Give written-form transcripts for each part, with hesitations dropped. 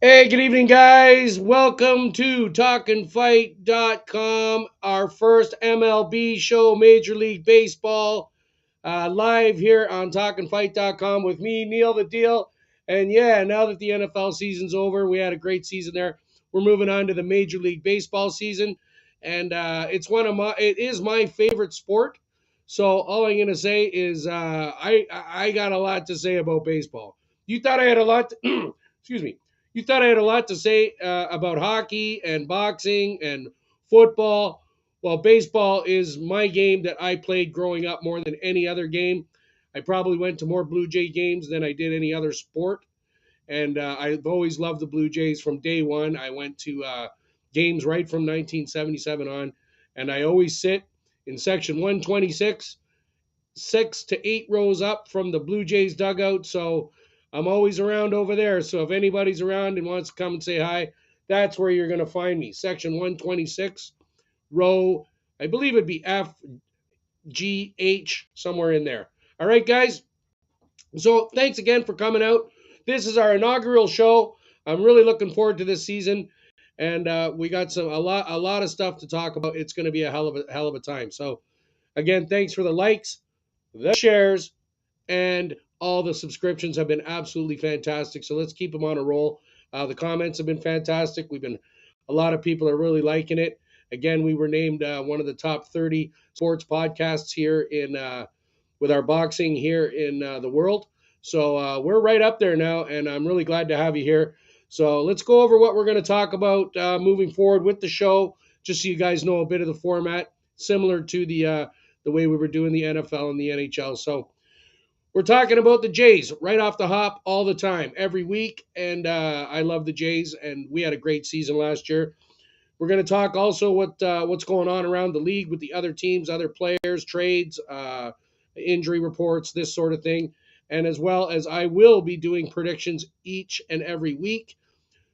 Hey, good evening, guys. Welcome to talkinfight.com, our first MLB show, Major League Baseball, live here on talkinfight.com with me, Neil the Deal. And yeah, now that the NFL season's over, we had a great season there. We're moving on to the Major League Baseball season, and it is my favorite sport. So all I'm gonna say is I got a lot to say about baseball. You thought I had a lot. Excuse me. You thought I had a lot to say about hockey and boxing and football. Well, baseball is my game that I played growing up more than any other game. I probably went to more Blue Jay games than I did any other sport. And I've always loved the Blue Jays from day one. I went to games right from 1977 on. And I always sit in section 126, 6 to 8 rows up from the Blue Jays dugout. So I'm always around over there. So if anybody's around and wants to come and say hi, that's where you're going to find me. Section 126, row, I believe it'd be F, G, H, somewhere in there. All right, guys. So thanks again for coming out. This is our inaugural show. I'm really looking forward to this season, and we got a lot of stuff to talk about. It's going to be a hell of a time. So again, thanks for the likes, the shares, and all the subscriptions have been absolutely fantastic. So let's keep them on a roll. The comments have been fantastic. A lot of people are really liking it. Again, we were named one of the top 30 sports podcasts here in with our boxing here in the world. So we're right up there now, and I'm really glad to have you here. So let's go over what we're going to talk about moving forward with the show, just so you guys know a bit of the format, similar to the way we were doing the NFL and the NHL. So we're talking about the Jays right off the hop all the time, every week. And I love the Jays, and we had a great season last year. We're going to talk also what's going on around the league with the other teams, other players, trades, injury reports, this sort of thing. And as well as I will be doing predictions each and every week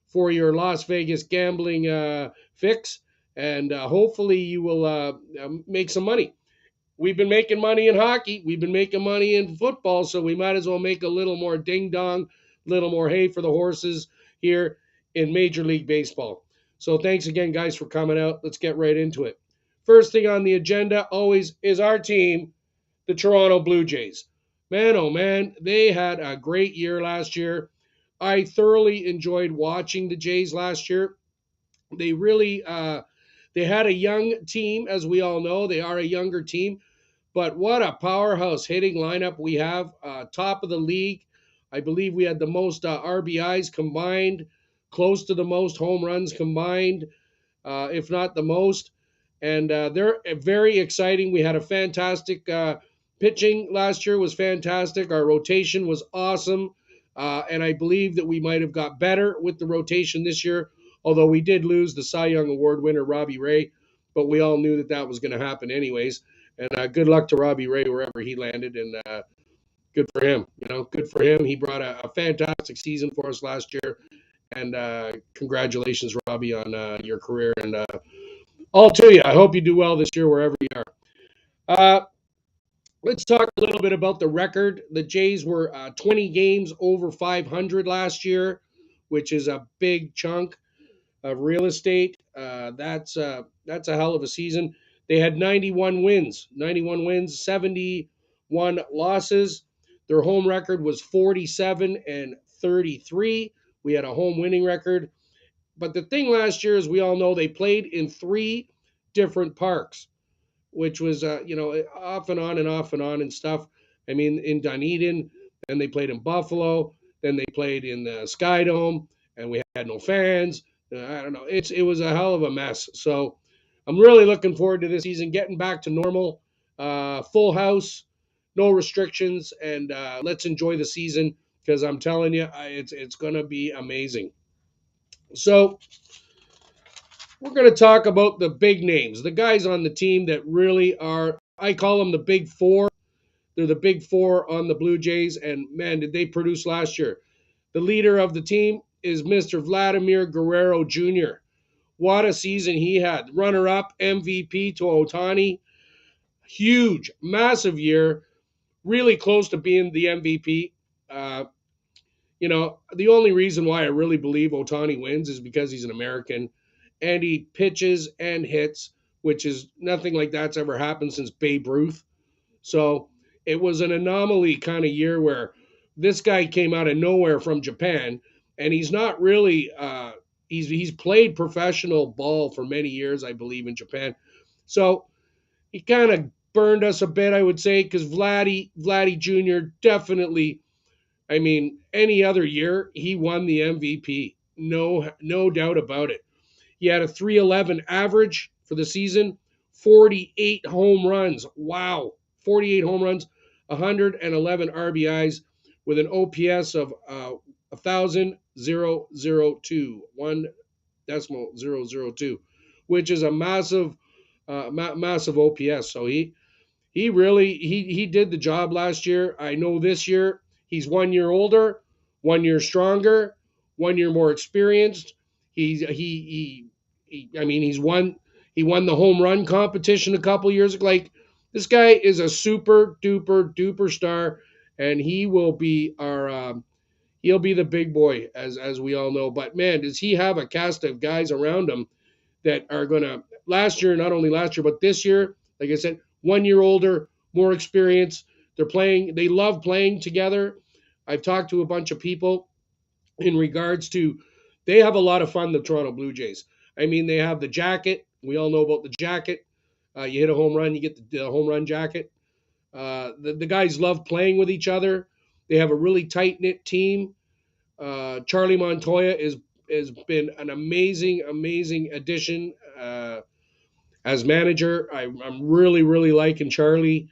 for your Las Vegas gambling fix. And hopefully you will make some money. We've been making money in hockey. We've been making money in football, so we might as well make a little more ding dong, a little more hay for the horses here in Major League Baseball. So thanks again, guys, for coming out. Let's get right into it. First thing on the agenda always is our team, the Toronto Blue Jays. Man, oh man, they had a great year last year. I thoroughly enjoyed watching the Jays last year. They really they had a young team, as we all know. They are a younger team, but what a powerhouse hitting lineup we have. Top of the league. I believe we had the most RBIs combined, close to the most home runs combined, if not the most. And they're very exciting. We had a fantastic pitching last year, was fantastic. Our rotation was awesome. And I believe that we might have got better with the rotation this year, although we did lose the Cy Young Award winner, Robbie Ray. But we all knew that that was going to happen anyways. And good luck to Robbie Ray wherever he landed, and good for him. Good for him. He brought a fantastic season for us last year, and congratulations, Robbie, on your career, and all to you. I hope you do well this year wherever you are. Uh, let's talk a little bit about the record. The Jays were 20 games over 500 last year, which is a big chunk of real estate. That's a hell of a season. They had 91 wins, 71 losses. Their home record was 47 and 33. We had a home winning record. But the thing last year, as we all know, they played in three different parks, which was, off and on and off and on and stuff. I mean, in Dunedin, then they played in Buffalo, then they played in the Sky Dome, and we had no fans. I don't know. It was a hell of a mess. So I'm really looking forward to this season, getting back to normal, full house, no restrictions, and let's enjoy the season because I'm telling you, it's going to be amazing. So we're going to talk about the big names, the guys on the team that really are, I call them the big four. They're the big four on the Blue Jays, and man, did they produce last year. The leader of the team is Mr. Vladimir Guerrero Jr. What a season he had. Runner up, MVP to Ohtani. Huge, massive year. Really close to being the MVP. Uh, the only reason why I really believe Otani wins is because he's an American and he pitches and hits, which is nothing like that's ever happened since Babe Ruth. So it was an anomaly kind of year where this guy came out of nowhere from Japan, and he's not really. He's played professional ball for many years, I believe, in Japan. So he kind of burned us a bit, I would say, because Vladdy Jr. definitely. I mean, any other year he won the MVP, no doubt about it. He had a 311 average for the season, 48 home runs. Wow. 48 home runs, 111 RBIs with an OPS of 1,002, 1.002, which is a massive OPS. So he really he did the job last year. I know this year he's 1 year older, 1 year stronger, 1 year more experienced. I mean he won the home run competition a couple years ago. Like this guy is a super duper duper star, and he will be our he'll be the big boy as we all know. But man, does he have a cast of guys around him that are gonna last year, not only last year, but this year, like I said, 1 year older, more experience. They love playing together. I've talked to a bunch of people in regards to they have a lot of fun, the Toronto Blue Jays. I mean, they have the jacket. We all know about the jacket. You hit a home run, you get the home run jacket. The guys love playing with each other. They have a really tight knit team. Charlie Montoya has been an amazing addition as manager. I'm really liking Charlie.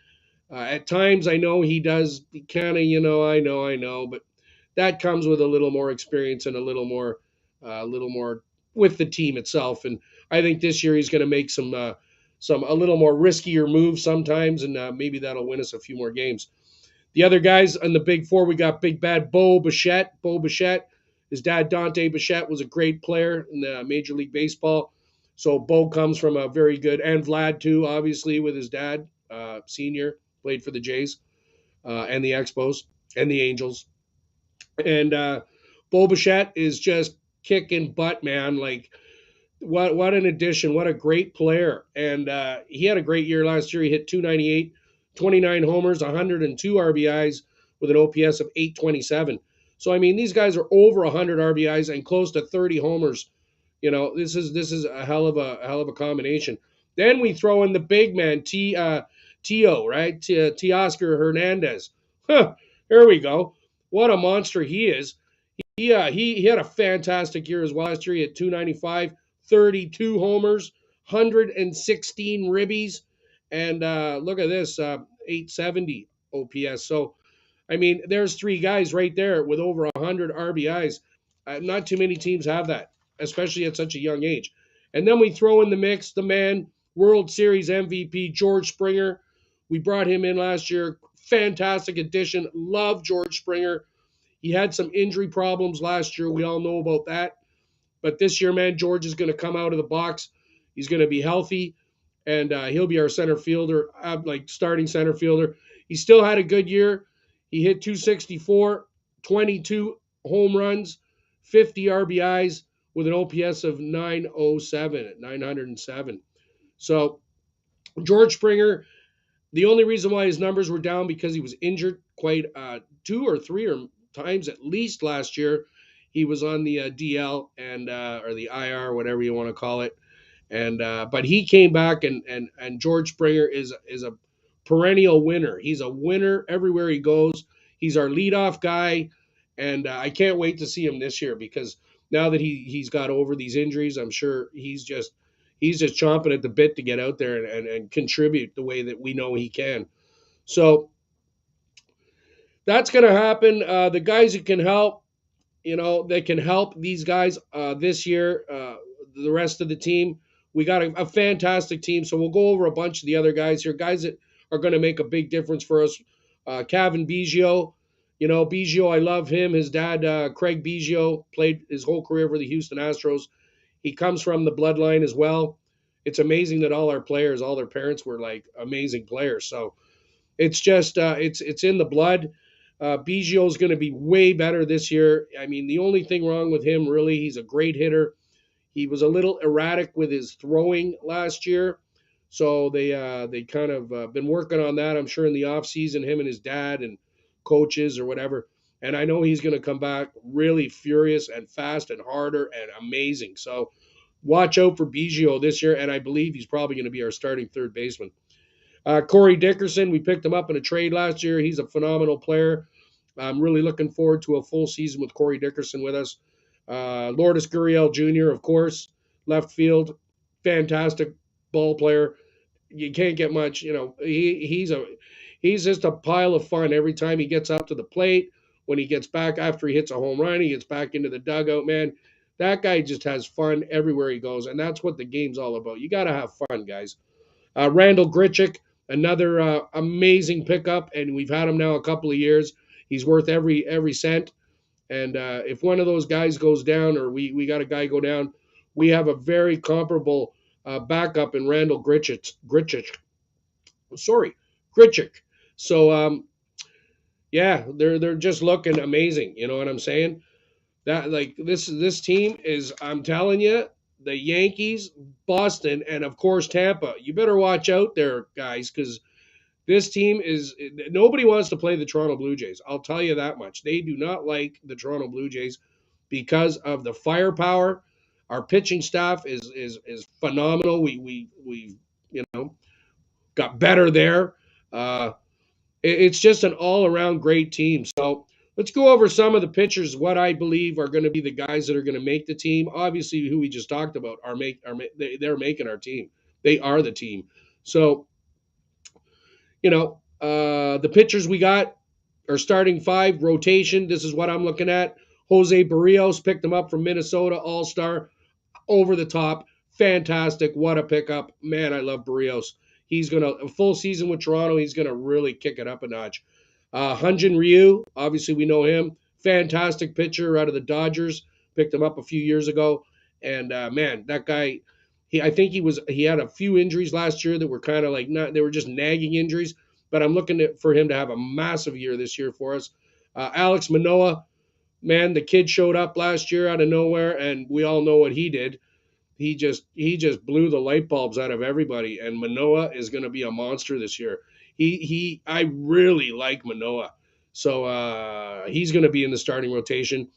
At times, I know he does kind of, I know, but that comes with a little more experience and a little more with the team itself. And I think this year he's going to make some a little more riskier moves sometimes, and maybe that'll win us a few more games. The other guys on the big four, we got big bad Bo Bichette. Bo Bichette, his dad Dante Bichette was a great player in the Major League Baseball. So Bo comes from a very good, and Vlad too, obviously with his dad, senior, played for the Jays and the Expos and the Angels. And Bo Bichette is just kicking butt, man. Like what an addition! What a great player! And he had a great year last year. He hit 298, 29 homers, 102 RBIs with an OPS of 827. So I mean, these guys are over 100 RBIs and close to 30 homers. This is a hell of a combination. Then we throw in the big man Tio, right? T Oscar Hernandez. Huh, here we go. What a monster he is. He had a fantastic year as well last year. He had 295, 32 homers, 116 ribbies, and look at this, 870 OPS. So I mean, there's three guys right there with over 100 RBIs. Not too many teams have that, especially at such a young age. And then we throw in the mix the man, World Series MVP, George Springer. We brought him in last year. Fantastic addition. Love George Springer. He had some injury problems last year. We all know about that. But this year, man, George is going to come out of the box. He's going to be healthy, and he'll be our center fielder, like starting center fielder. He still had a good year. He hit 264, 22 home runs, 50 RBIs with an OPS of 907 at 907. So George Springer, the only reason why his numbers were down because he was injured quite two or three or times at least last year. He was on the DL and or the IR, whatever you want to call it. And but he came back, and George Springer is a perennial winner. He's a winner everywhere he goes. He's our leadoff guy, and I can't wait to see him this year because now that he's got over these injuries, I'm sure he's just chomping at the bit to get out there and contribute the way that we know he can. So that's going to happen. The guys who can help, they can help these guys this year. The rest of the team, we got a fantastic team. So we'll go over a bunch of the other guys here, guys that are going to make a big difference for us. Kevin Biggio, Biggio, I love him. His dad, Craig Biggio, played his whole career for the Houston Astros. He comes from the bloodline as well. It's amazing that all our players, all their parents were like amazing players. So it's just it's in the blood. Biggio's going to be way better this year. I mean, the only thing wrong with him, really, he's a great hitter. He was a little erratic with his throwing last year, so they kind of been working on that. I'm sure in the off season, him and his dad and coaches or whatever. And I know he's going to come back really furious and fast and harder and amazing. So watch out for Biggio this year, and I believe he's probably going to be our starting third baseman. Corey Dickerson, we picked him up in a trade last year. He's a phenomenal player. I'm really looking forward to a full season with Corey Dickerson with us. Lourdes Gurriel Jr., of course, left field, fantastic ball player. You can't get much. He's just a pile of fun every time he gets up to the plate. When he gets back after he hits a home run, he gets back into the dugout. Man, that guy just has fun everywhere he goes, and that's what the game's all about. You got to have fun, guys. Randall Grichuk, another amazing pickup, and we've had him now a couple of years. He's worth every cent. And if one of those guys goes down, or we got a guy go down, we have a very comparable backup in Randall Grichuk. Sorry, Grichuk. So yeah, they're just looking amazing. You know what I'm saying? That like this team is. I'm telling you, the Yankees, Boston, and of course Tampa. You better watch out there, guys, because this team is nobody wants to play the Toronto Blue Jays. I'll tell you that much. They do not like the Toronto Blue Jays because of the firepower. Our pitching staff is phenomenal. We got better there. Uh, it's just an all around great team. So let's go over some of the pitchers. What I believe are going to be the guys that are going to make the team. Obviously, who we just talked about they're making our team. They are the team. So the pitchers we got are starting five rotation. This is what I'm looking at. Jose Barrios picked him up from Minnesota, All Star, over the top, fantastic. What a pickup, man! I love Barrios. He's gonna a full season with Toronto. He's gonna really kick it up a notch. Hyun-Jin Ryu, obviously we know him. Fantastic pitcher out of the Dodgers. Picked him up a few years ago, and man, that guy. I think he had a few injuries last year that were kind of like not. They were just nagging injuries. But I'm looking for him to have a massive year this year for us. Alex Manoah, man, the kid showed up last year out of nowhere, and we all know what he did. He just blew the light bulbs out of everybody, and Manoah is going to be a monster this year. I really like Manoah, so he's going to be in the starting rotation.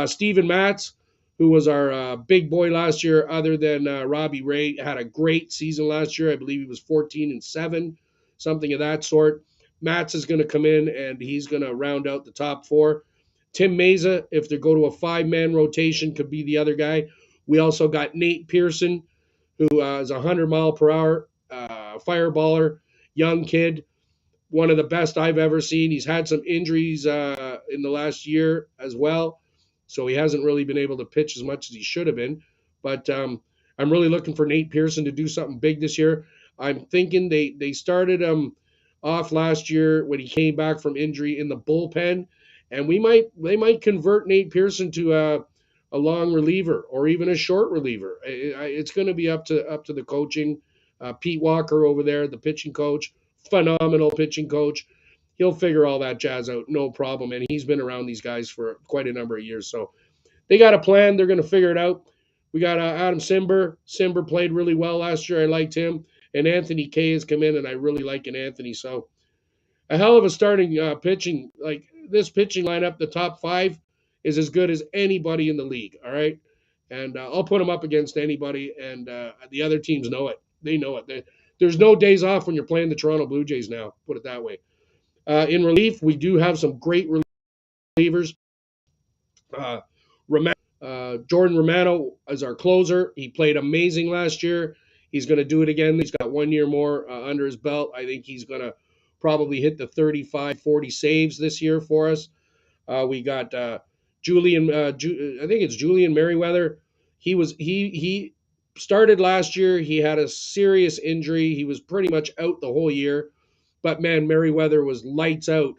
Steven Matz, who was our big boy last year, other than Robbie Ray, had a great season last year. I believe he was 14-7, something of that sort. Matz is going to come in and he's going to round out the top four. Tim Meza, if they go to a five-man rotation, could be the other guy. We also got Nate Pearson, who is a 100-mile-per-hour fireballer, young kid, one of the best I've ever seen. He's had some injuries in the last year as well, so he hasn't really been able to pitch as much as he should have been. But I'm really looking for Nate Pearson to do something big this year. I'm thinking they started him off last year when he came back from injury in the bullpen, and they might convert Nate Pearson to a long reliever or even a short reliever. It's going to be up to the coaching. Pete Walker over there, the pitching coach, phenomenal pitching coach. He'll figure all that jazz out, no problem. And he's been around these guys for quite a number of years. So they got a plan. They're going to figure it out. We got Adam Simber. Simber played really well last year. I liked him. And Anthony Kay has come in, and I really like Anthony. So a hell of a starting pitching. Like this pitching lineup, the top five is as good as anybody in the league. All right. And I'll put them up against anybody. And the other teams know it. They know it. There's no days off when you're playing the Toronto Blue Jays now, put it that way. In relief, we do have some great relievers. Uh, Jordan Romano is our closer. He played amazing last year. He's going to do it again. He's got 1 year more under his belt. I think he's going to probably hit the 35, 40 saves this year for us. We got I think it's Julian Merriweather. He started last year. He had a serious injury. He was pretty much out the whole year. But man, Merriweather was lights out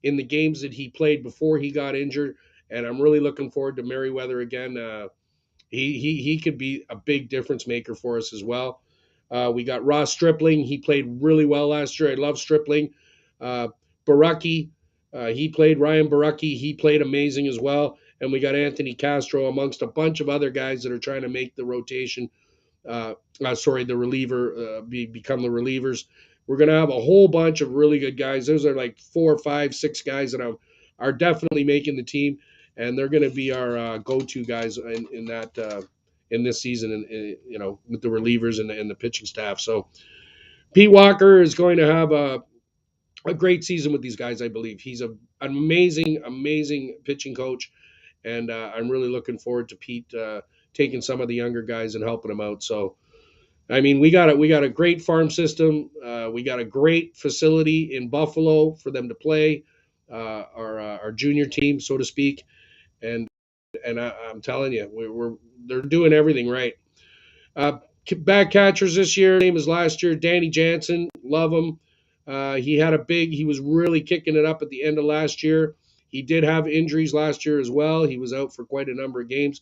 in the games that he played before he got injured, and I'm really looking forward to Merriweather again. He could be a big difference maker for us as well. We got Ross Stripling. He played really well last year. I love Stripling. Baraki, He played Ryan Barucki. He played amazing as well. And we got Anthony Castro amongst a bunch of other guys that are trying to make the rotation. The reliever become the relievers. We're going to have a whole bunch of really good guys. Those are like 4, 5, 6 guys that are definitely making the team, and they're going to be our go-to guys in that in this season, and with the relievers and the pitching staff. So Pete Walker is going to have a great season with these guys. I believe he's an amazing pitching coach, and I'm really looking forward to Pete taking some of the younger guys and helping them out. So I mean, we got a great farm system. We got a great facility in Buffalo for them to play, our junior team, so to speak. And I'm telling you, they're doing everything right. Uh, Back catchers this year, same as last year. Danny Jansen, love him. He was really kicking it up at the end of last year. He did have injuries last year as well. He was out for quite a number of games.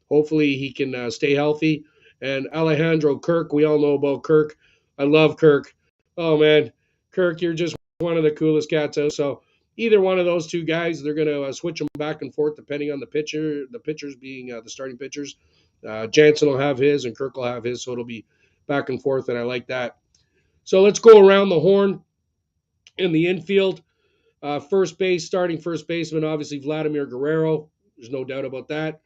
Hopefully, he can stay healthy. And Alejandro Kirk, we all know about Kirk. I love Kirk. Oh man, Kirk, you're just one of the coolest cats out. So either one of those two guys, they're going to switch them back and forth depending on the pitcher. The pitchers being the starting pitchers. Jansen will have his, and Kirk will have his. So it'll be back and forth, and I like that. So let's go around the horn in the infield. First base, starting first baseman, obviously Vladimir Guerrero. There's no doubt about that.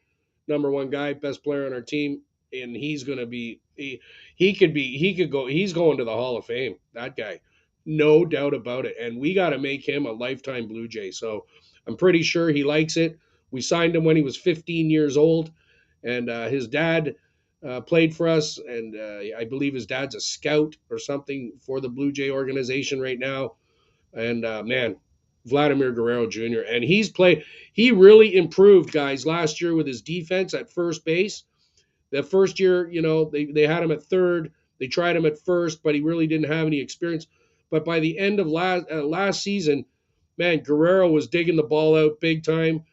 Number one guy, best player on our team, and he's going to be he's going to the Hall of Fame. That guy, no doubt about it. And we got to make him a lifetime Blue Jay. So I'm pretty sure he likes it. We signed him when he was 15 years old, and his dad played for us, and I believe his dad's a scout or something for the Blue Jay organization right now. And man, Vladimir Guerrero Jr. And he really improved, guys, last year with his defense at first base. The first year, they had him at third. They tried him at first, but he really didn't have any experience. But by the end of last season, man, Guerrero was digging the ball out big time.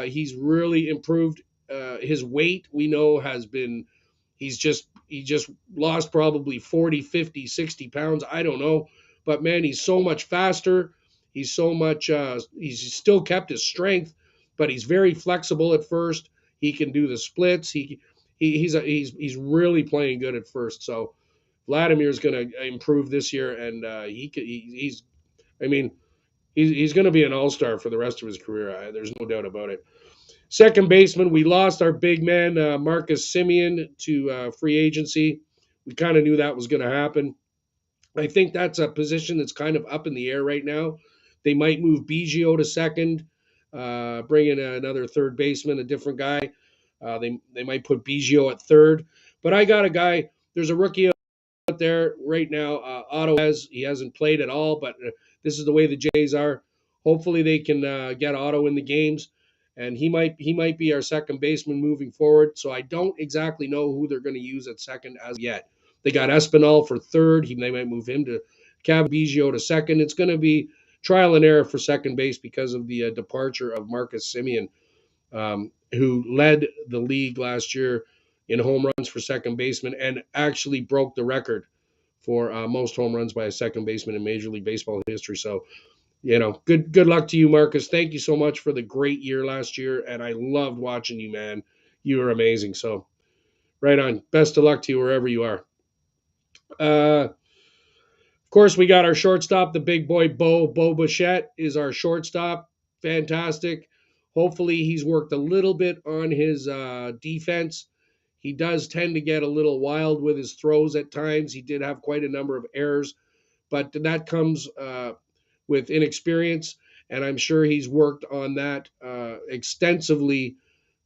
He's really improved. His weight, we know, has been he just lost probably 40, 50, 60 pounds. I don't know. But man, he's so much faster. He's so much he's still kept his strength, but he's very flexible at first. He can do the splits. He's really playing good at first. So Vladimir's going to improve this year, and I mean he's going to be an all-star for the rest of his career. There's no doubt about it. Second baseman, we lost our big man Marcus Semien to free agency. We kind of knew that was going to happen. I think that's a position that's kind of up in the air right now. They might move Biggio to second, bring in another third baseman, a different guy. They might put Biggio at third. But I got a guy. There's a rookie out there right now. Otto he hasn't played at all, but this is the way the Jays are. Hopefully they can get Otto in the games, and he might be our second baseman moving forward. So I don't exactly know who they're going to use at second as yet. They got Espinal for third. They might move him to Biggio to second. It's going to be trial and error for second base because of the departure of Marcus Semien, who led the league last year in home runs for second baseman and actually broke the record for most home runs by a second baseman in Major League Baseball history. So, good luck to you, Marcus. Thank you so much for the great year last year, and I loved watching you, man. You were amazing. So, right on. Best of luck to you wherever you are. Of course, we got our shortstop, the big boy Bo Bichette is our shortstop. Fantastic. Hopefully, he's worked a little bit on his defense. He does tend to get a little wild with his throws at times. He did have quite a number of errors, but that comes with inexperience, and I'm sure he's worked on that extensively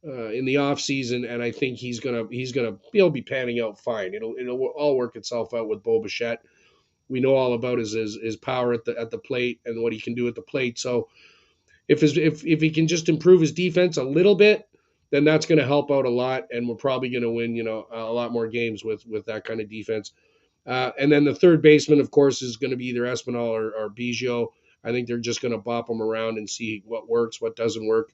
in the off season, and I think he'll be panning out fine. It'll all work itself out with Bo Bichette. We know all about his power at the plate and what he can do at the plate. So if he can just improve his defense a little bit, then that's going to help out a lot, and we're probably going to win a lot more games with that kind of defense. And then the third baseman, of course, is going to be either Espinal or Biggio. I think they're just going to bop them around and see what works, what doesn't work,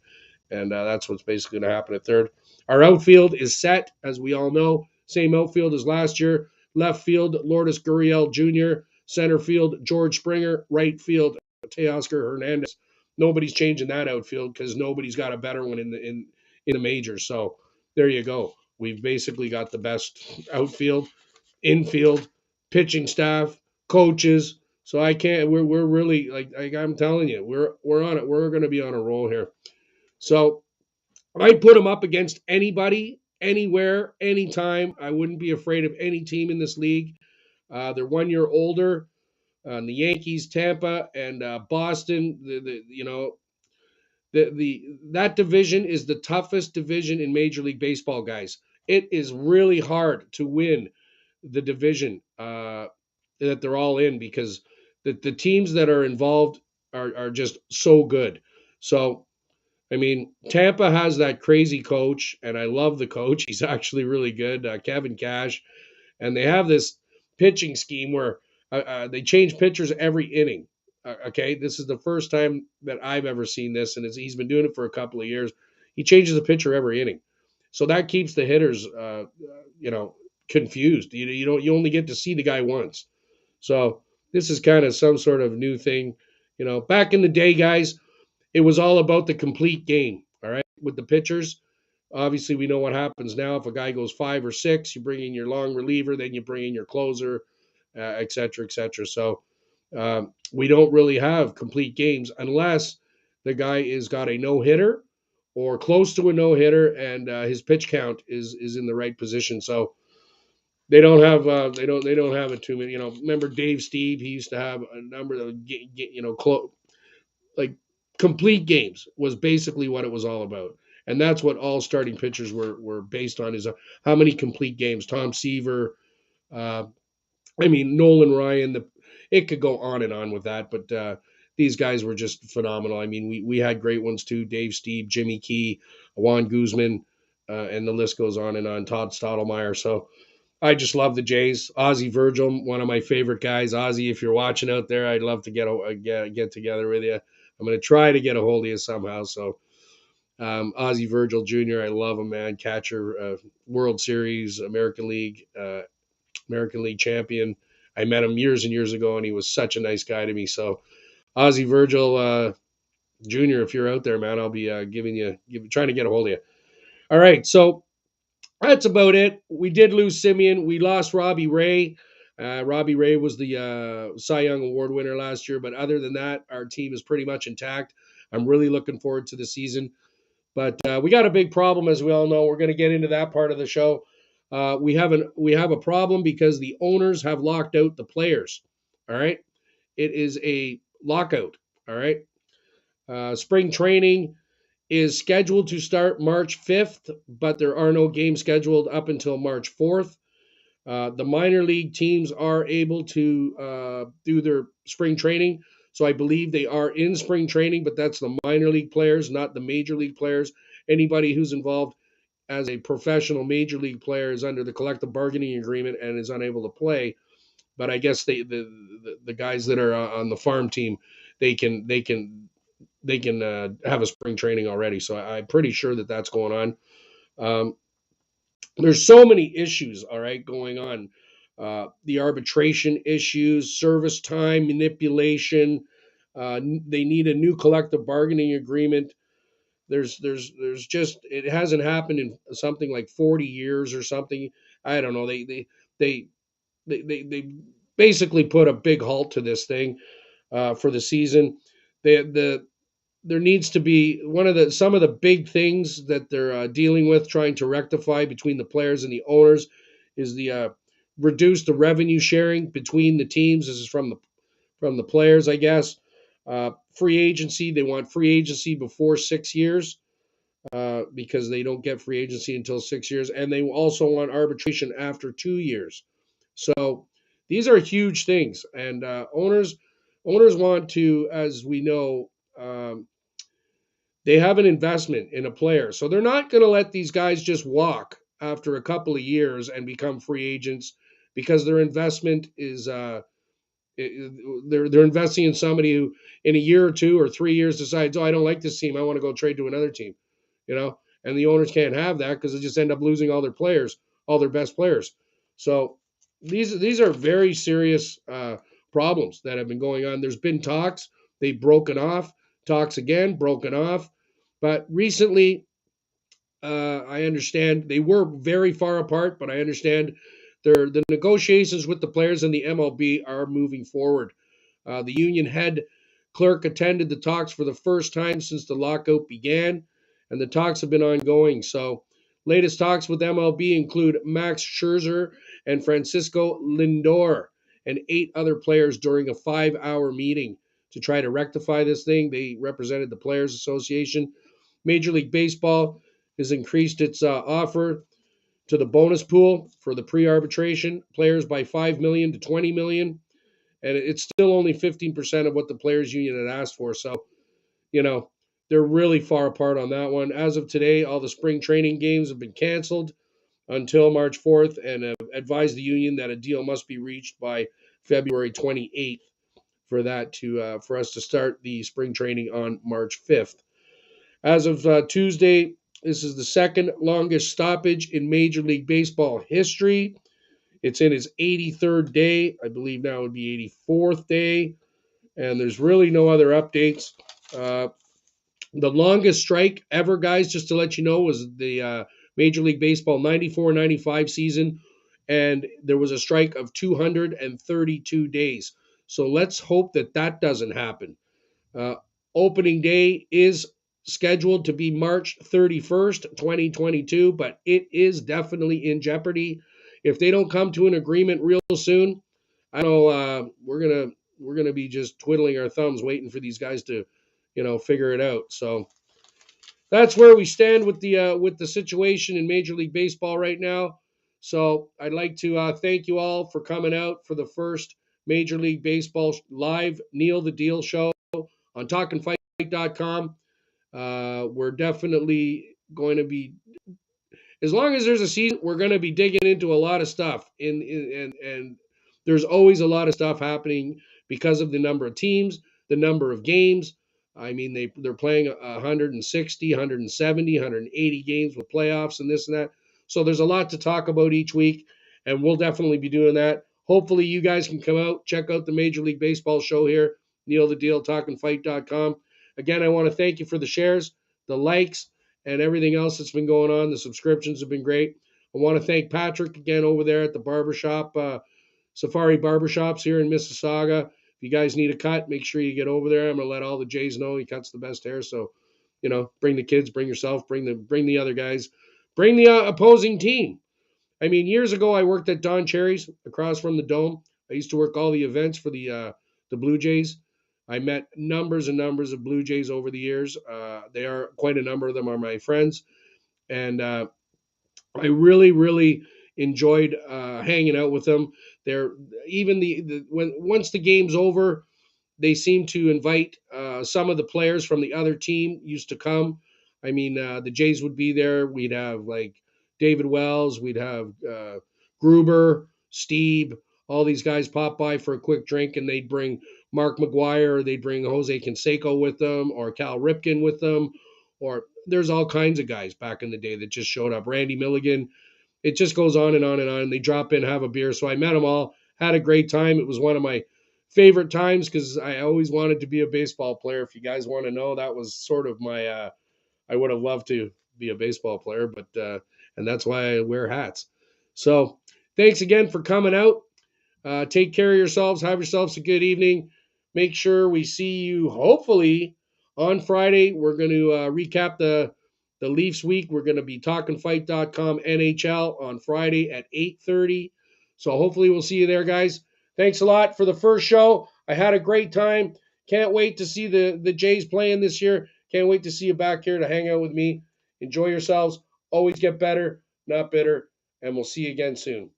and that's what's basically going to happen at third. Our outfield is set, as we all know. Same outfield as last year. Left field, Lourdes Gurriel Jr. Center field, George Springer. Right field, Teoscar Hernandez. nobody's changing that outfield because nobody's got a better one in the majors. So there you go. We've basically got the best outfield, infield, pitching staff, coaches. So I can't. We're really like I'm telling you, we're on it. We're going to be on a roll here. So I'd put them up against anybody, anywhere, anytime. I wouldn't be afraid of any team in this league. They're 1 year older. The Yankees, Tampa, and Boston. The that division is the toughest division in Major League Baseball, guys. It is really hard to win the division that they're all in because the teams that are involved are just so good. So I mean, Tampa has that crazy coach, and I love the coach. He's actually really good, Kevin Cash, and they have this pitching scheme where they change pitchers every inning. Okay, this is the first time that I've ever seen this, and he's been doing it for a couple of years. He changes the pitcher every inning, so that keeps the hitters, you know, confused. You only get to see the guy once, so this is kind of some sort of new thing. You know, back in the day, guys, it was all about the complete game. All right, with the pitchers. Obviously, we know what happens now. If a guy goes 5 or 6, you bring in your long reliever, then you bring in your closer, et cetera, et cetera. So we don't really have complete games unless the guy is got a no hitter or close to a no hitter, and his pitch count is in the right position. So they don't have it too many. You know, remember Dave Steve? He used to have a number of like complete games was basically what it was all about. And that's what all starting pitchers were based on is how many complete games. Tom Seaver, uh, I mean Nolan Ryan. It could go on and on with that, but these guys were just phenomenal. I mean, we had great ones too: Dave Steve, Jimmy Key, Juan Guzman, and the list goes on and on. Todd Stottlemyre. So I just love the Jays. Ozzie Virgil, one of my favorite guys. Ozzie, if you're watching out there, I'd love to get together with you. I'm going to try to get a hold of you somehow. So, Ozzie Virgil Jr., I love him, man. Catcher, World Series, American League champion. I met him years and years ago, and he was such a nice guy to me. So, Ozzie Virgil Jr., if you're out there, man, I'll be trying to get a hold of you. All right, so that's about it. We did lose Simeon. We lost Robbie Ray. Robbie Ray was the Cy Young Award winner last year, but other than that, our team is pretty much intact. I'm really looking forward to the season. But we got a big problem, as we all know. We're going to get into that part of the show. We have a problem because the owners have locked out the players. All right, it is a lockout. All right, spring training is scheduled to start March 5th, but there are no games scheduled up until March 4th. The minor league teams are able to do their spring training. So I believe they are in spring training, but that's the minor league players, not the major league players. Anybody who's involved as a professional major league player is under the collective bargaining agreement and is unable to play. But I guess the guys that are on the farm team, they can have a spring training already. So I'm pretty sure that that's going on. Um, there's so many issues, all right, going on. The arbitration issues, service time manipulation. They need a new collective bargaining agreement. There's just it hasn't happened in something like 40 years or something. I don't know. They they basically put a big halt to this thing for the season. The there needs to be some of the big things that they're dealing with, trying to rectify between the players and the owners, is the reduce the revenue sharing between the teams. This is from the players, I guess. Free agency, they want free agency before 6 years because they don't get free agency until 6 years, and they also want arbitration after 2 years. So these are huge things, and owners want to, as we know. They have an investment in a player. So they're not going to let these guys just walk after a couple of years and become free agents because their investment is they're investing in somebody who in a year or 2 or 3 years decides, "Oh, I don't like this team. I want to go trade to another team." You know? And the owners can't have that because they just end up losing all their players, all their best players. So these are very serious problems that have been going on. There's been talks. They've broken off. talks again, broken off. But recently, I understand they were very far apart, but I understand the negotiations with the players in the MLB are moving forward. The union head clerk attended the talks for the first time since the lockout began, and the talks have been ongoing. So, latest talks with MLB include Max Scherzer and Francisco Lindor and 8 other players during a 5-hour meeting to try to rectify this thing. They represented the Players Association. Major League Baseball has increased its offer to the bonus pool for the pre-arbitration players by 5 million to 20 million, and it's still only 15% of what the players union had asked for. So, you know, they're really far apart on that one. As of today, all the spring training games have been canceled until March 4th, and have advised the union that a deal must be reached by February 28th for that to for us to start the spring training on March 5th. As of Tuesday, this is the second longest stoppage in Major League Baseball history. It's in its 83rd day. I believe now it would be 84th day. And there's really no other updates. Uh, the longest strike ever, guys, just to let you know, was the Major League Baseball 94-95 season. And there was a strike of 232 days. So let's hope that that doesn't happen. Uh, Opening day is scheduled to be March 31st, 2022, but it is definitely in jeopardy. If they don't come to an agreement real soon, I know we're gonna be just twiddling our thumbs waiting for these guys to, figure it out. So that's where we stand with the situation in Major League Baseball right now. So I'd like to thank you all for coming out for the first Major League Baseball live Neil the Deal show on talkinfight.com. We're definitely going to be, as long as there's a season, we're going to be digging into a lot of stuff. And there's always a lot of stuff happening because of the number of teams, the number of games. I mean, they're playing 160, 170, 180 games with playoffs and this and that. So there's a lot to talk about each week, and we'll definitely be doing that. Hopefully, you guys can come out, check out the Major League Baseball show here, Neil the Deal, talkinfight.com. Again, I want to thank you for the shares, the likes, and everything else that's been going on. The subscriptions have been great. I want to thank Patrick again over there at the barbershop, Safari Barbershops here in Mississauga. If you guys need a cut, make sure you get over there. I'm gonna let all the Jays know he cuts the best hair. So, bring the kids, bring yourself, bring the other guys, bring the opposing team. I mean, years ago I worked at Don Cherry's across from the Dome. I used to work all the events for the Blue Jays. I met numbers and numbers of Blue Jays over the years. They are quite a number of them are my friends, and I really, really enjoyed hanging out with them. They're even the when once the game's over, they seem to invite some of the players from the other team used to come. I mean, the Jays would be there. We'd have like David Wells, we'd have Gruber, Steve, all these guys pop by for a quick drink, and they'd bring Mark McGuire, or they'd bring Jose Canseco with them, or Cal Ripken with them, or there's all kinds of guys back in the day that just showed up. Randy Milligan. It just goes on and on and on. They drop in, have a beer. So I met them all, had a great time. It was one of my favorite times because I always wanted to be a baseball player. If you guys want to know, that was sort of my, I would have loved to be a baseball player, but, and that's why I wear hats. So thanks again for coming out. Take care of yourselves. Have yourselves a good evening. Make sure we see you hopefully on Friday. We're going to recap the Leafs week. We're going to be talkinfight.com NHL on Friday at 8:30. So hopefully we'll see you there, guys. Thanks a lot for the first show. I had a great time. Can't wait to see the Jays playing this year. Can't wait to see you back here to hang out with me. Enjoy yourselves. Always get better, not bitter. And we'll see you again soon.